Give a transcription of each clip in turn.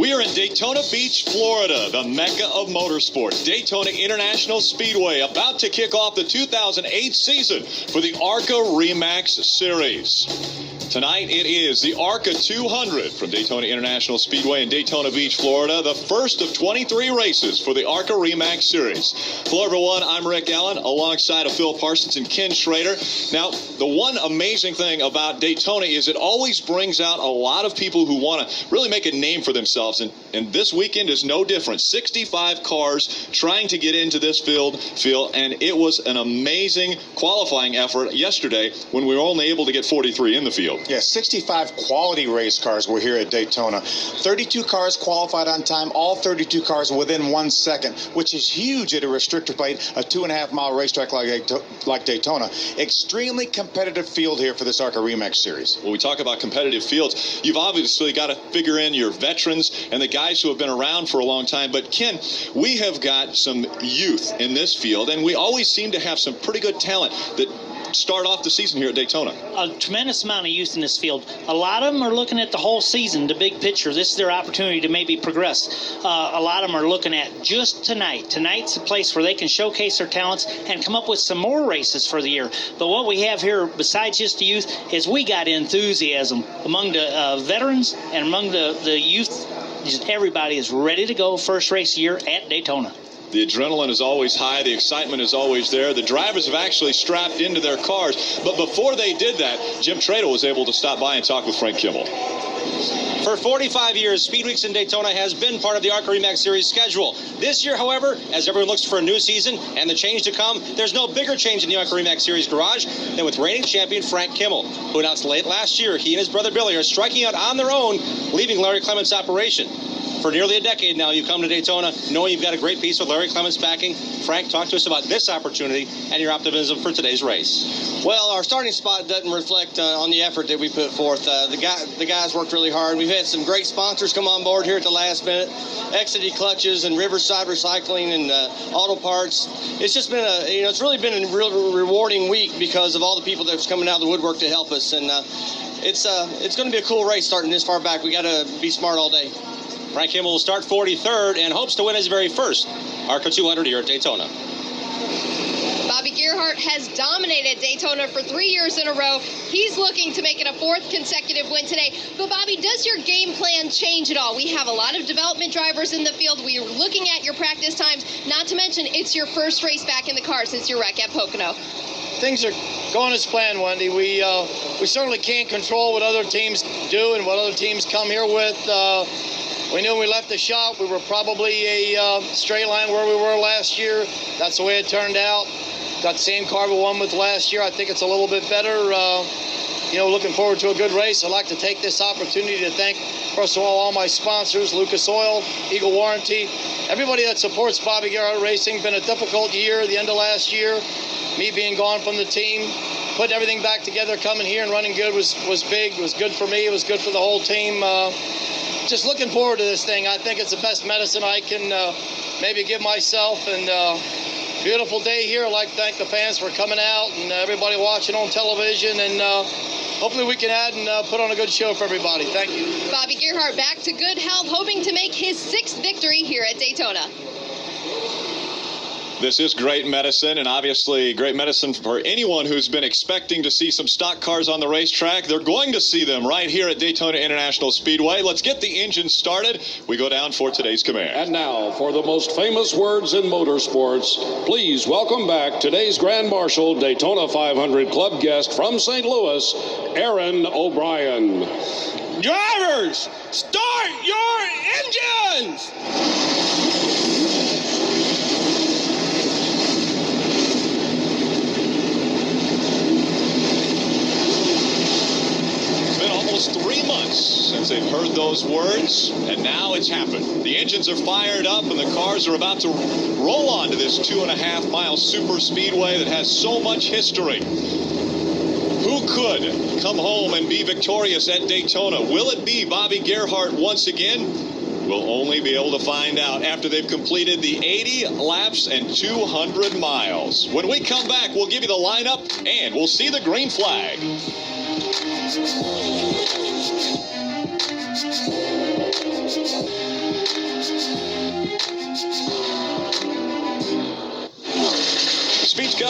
We are in Daytona Beach, Florida, the mecca of motorsports. Daytona International Speedway about to kick off the 2008 season for the ARCA RE/MAX Series. Tonight it is the ARCA 200 from Daytona International Speedway in Daytona Beach, Florida, the first of 23 races for the ARCA RE/MAX Series. Hello everyone, I'm Rick Allen alongside of Phil Parsons and Ken Schrader. Now, the one amazing thing about Daytona is it always brings out a lot of people who want to really make a name for themselves, and this weekend is no different. 65 cars trying to get into this field, Phil, and it was an amazing qualifying effort yesterday when we were only able to get 43 in the field. Yeah, 65 quality race cars were here at Daytona. 32 cars qualified on time, all 32 cars within 1 second, which is huge at a restrictor plate, a 2.5-mile racetrack like Daytona. Extremely competitive field here for this ARCA RE/MAX Series. When we talk about competitive fields, you've obviously got to figure in your veterans and the guys who have been around for a long time. But Ken, we have got some youth in this field, and we always seem to have some pretty good talent that start off the season here at Daytona. A tremendous amount of youth in this field. A lot of them are looking at the whole season, the big picture. This is their opportunity to maybe progress. A lot of them are looking at just tonight. Tonight's a place where they can showcase their talents and come up with some more races for the year. But what we have here, besides just the youth, is we got enthusiasm among the veterans and among the youth. Just everybody is ready to go first race of the year at Daytona. The adrenaline is always high. The excitement is always there. The drivers have actually strapped into their cars. But before they did that, Jim Tretow was able to stop by and talk with Frank Kimmel. For 45 years, Speedweeks in Daytona has been part of the ARCA RE/MAX Series schedule. This year, however, as everyone looks for a new season and the change to come, there's no bigger change in the ARCA RE/MAX Series garage than with reigning champion Frank Kimmel, who announced late last year he and his brother Billy are striking out on their own, leaving Larry Clements' operation. For nearly a decade now, you've come to Daytona knowing you've got a great piece with Larry Clements backing. Frank, talk to us about this opportunity and your optimism for today's race. Well, our starting spot doesn't reflect on the effort that we put forth. The guys worked really hard. We've had some great sponsors come on board here at the last minute. Exidy Clutches and Riverside Recycling and Auto Parts. It's just been it's really been a real rewarding week because of all the people that's coming out of the woodwork to help us. And it's going to be a cool race starting this far back. We got to be smart all day. Frank Kimmel will start 43rd and hopes to win his very first ARCA 200 here at Daytona. Bobby Gerhart has dominated Daytona for 3 years in a row. He's looking to make it a 4th consecutive win today. But Bobby, does your game plan change at all? We have a lot of development drivers in the field. We are looking at your practice times. Not to mention, it's your first race back in the car since your wreck at Pocono. Things are going as planned, Wendy. We certainly can't control what other teams do and what other teams come here with. We knew when we left the shop, we were probably a straight line where we were last year. That's the way it turned out. Got the same car we won with last year. I think it's a little bit better. Looking forward to a good race. I'd like to take this opportunity to thank, first of all my sponsors, Lucas Oil, Eagle Warranty, everybody that supports Bobby Gerhart Racing. Been a difficult year, the end of last year. Me being gone from the team, putting everything back together, coming here and running good was big. It was good for me. It was good for the whole team. Just looking forward to this thing. I think it's the best medicine I can maybe give myself. And beautiful day here. I'd like to thank the fans for coming out and everybody watching on television. And hopefully we can add and put on a good show for everybody. Thank you. Bobby Gerhart back to good health, hoping to make his 6th victory here at Daytona. This is great medicine, and obviously great medicine for anyone who's been expecting to see some stock cars on the racetrack. They're going to see them right here at Daytona International Speedway. Let's get the engine started. We go down for today's command. And now, for the most famous words in motorsports, please welcome back today's Grand Marshal, Daytona 500 Club guest from St. Louis, Aaron O'Brien. Drivers, start your engines! Almost 3 months since they've heard those words, and now it's happened. The engines are fired up, and the cars are about to roll onto this 2.5-mile super speedway that has so much history. Who could come home and be victorious at Daytona? Will it be Bobby Gerhart once again? We'll only be able to find out after they've completed the 80 laps and 200 miles. When we come back, we'll give you the lineup, and we'll see the green flag.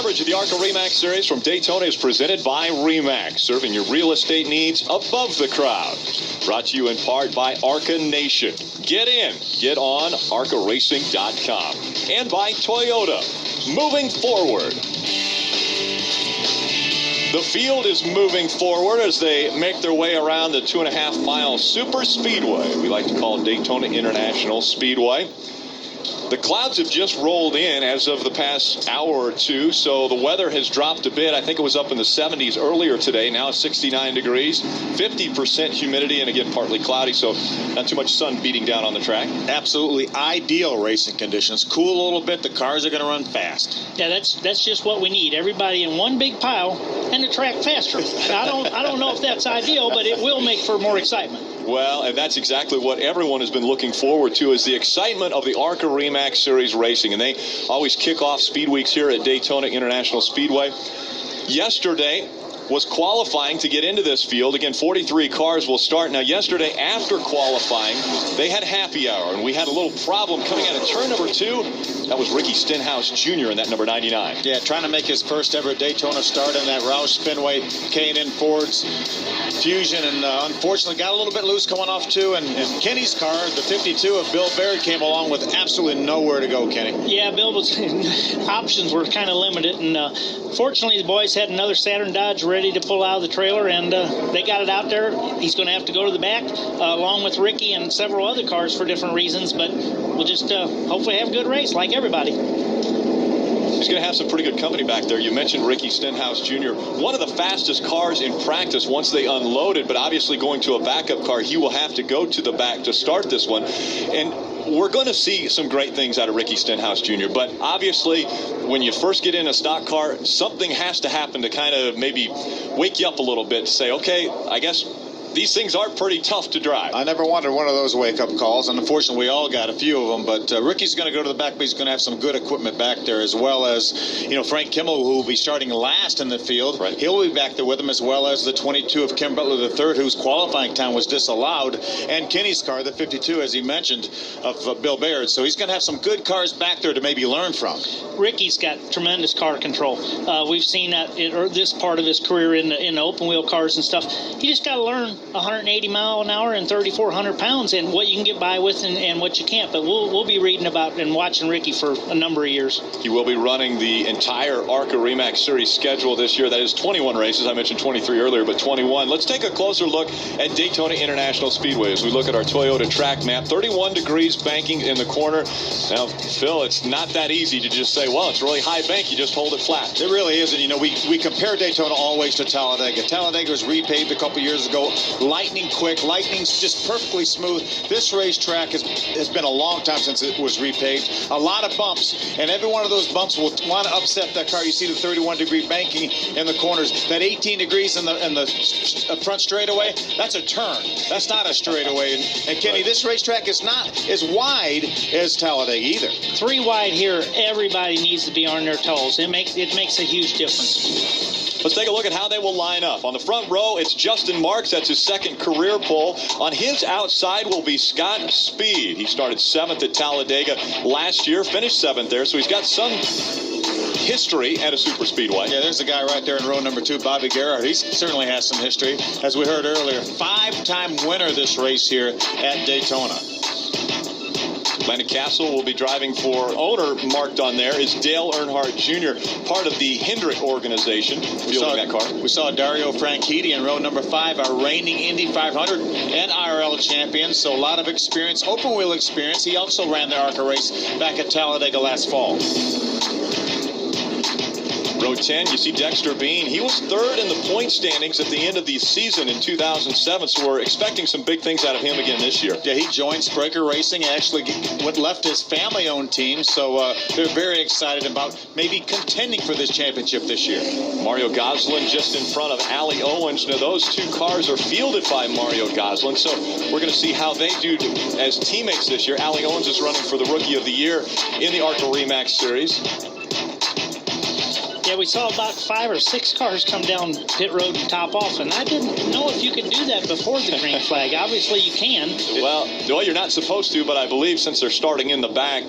Coverage of the ARCA RE/MAX Series from Daytona is presented by RE/MAX, serving your real estate needs above the crowd. Brought to you in part by ARCA Nation. Get in, get on ARCARacing.com. And by Toyota, moving forward. The field is moving forward as they make their way around the 2.5-mile super speedway we like to call Daytona International Speedway. The clouds have just rolled in as of the past hour or two, so the weather has dropped a bit. I think it was up in the 70s earlier today. Now it's 69 degrees, 50% humidity, and again, partly cloudy, so not too much sun beating down on the track. Absolutely ideal racing conditions. Cool a little bit. The cars are going to run fast. Yeah, that's just what we need. Everybody in one big pile and the track faster. I don't know if that's ideal, but it will make for more excitement. Well, and that's exactly what everyone has been looking forward to, is the excitement of the ARCA RE/MAX Series racing. And they always kick off speed weeks here at Daytona International Speedway. Yesterday was qualifying to get into this field. Again, 43 cars will start. Now, yesterday, after qualifying, they had happy hour, and we had a little problem coming out of turn number 2. That was Ricky Stenhouse Jr. in that number 99. Yeah, trying to make his first ever Daytona start in that Roush Fenway K&N Ford's Fusion, and unfortunately got a little bit loose coming off 2. And Kenny's car, the 52 of Bill Baird, came along with absolutely nowhere to go, Kenny. Yeah, Bill was options were kind of limited, and fortunately the boys had another Saturn Dodge ready to pull out of the trailer, and they got it out there. He's going to have to go to the back along with Ricky and several other cars for different reasons, but we'll just hopefully have a good race like everybody. He's going to have some pretty good company back there. You mentioned Ricky Stenhouse Jr., one of the fastest cars in practice once they unloaded, but obviously going to a backup car, he will have to go to the back to start this one. And we're going to see some great things out of Ricky Stenhouse Jr., but obviously when you first get in a stock car, something has to happen to kind of maybe wake you up a little bit to say, okay, I guess these things are pretty tough to drive. I never wanted one of those wake-up calls, and unfortunately we all got a few of them, but Ricky's going to go to the back, but he's going to have some good equipment back there, as well as, you know, Frank Kimmel, who will be starting last in the field. Right. He'll be back there with him, as well as the 22 of Kim Butler III, whose qualifying time was disallowed, and Kenny's car, the 52, as he mentioned, of Bill Baird. So he's going to have some good cars back there to maybe learn from. Ricky's got tremendous car control. We've seen that in this part of his career in the open wheel cars and stuff. He just got to learn 180 mile an hour and 3,400 pounds and what you can get by with and what you can't. But we'll be reading about and watching Ricky for a number of years. He will be running the entire ARCA RE/MAX Series schedule this year. That is 21 races. I mentioned 23 earlier, but 21. Let's take a closer look at Daytona International Speedway as we look at our Toyota track map. 31 degrees banking in the corner. Now, Phil, it's not that easy to just say, well, it's really high bank. You just hold it flat. It really isn't. You know, we compare Daytona always to Talladega. Talladega was repaved a couple years ago. Lightning quick. Lightning's just perfectly smooth. This racetrack has been a long time since it was repaved. A lot of bumps, and every one of those bumps will want to upset that car. You see the 31-degree banking in the corners. That 18 degrees in the front straightaway, that's a turn. That's not a straightaway. And Kenny, this racetrack is not as wide as Talladega either. 3 wide here. Everybody needs to be on their toes. It makes a huge difference. Let's take a look at how they will line up. On the front row, it's Justin Marks. That's his second career pole. On his outside will be Scott Speed. He started 7th at Talladega last year, finished 7th there, so he's got some history at a super speedway. Yeah, there's a guy right there in row number 2, Bobby Gerhart. He certainly has some history. As we heard earlier, 5-time winner this race here at Daytona. Landon Castle will be driving for owner. Marked on there is Dale Earnhardt Jr., part of the Hendrick organization, fielding that car. We saw Dario Franchitti in row number 5, our reigning Indy 500 and IRL champion, so a lot of experience, open wheel experience. He also ran the ARCA race back at Talladega last fall. Row 10, you see Dexter Bean. He was 3rd in the point standings at the end of the season in 2007, so we're expecting some big things out of him again this year. Yeah, he joined Spraker Racing, actually left his family-owned team, so they're very excited about maybe contending for this championship this year. Mario Goslin just in front of Allie Owens. Now, those 2 cars are fielded by Mario Goslin, so we're going to see how they do as teammates this year. Allie Owens is running for the Rookie of the Year in the ARCA RE/MAX Series. Yeah, we saw about 5 or 6 cars come down pit road and top off, and I didn't know if you could do that before the green flag. Obviously, you can. Well, you're not supposed to, but I believe since they're starting in the back,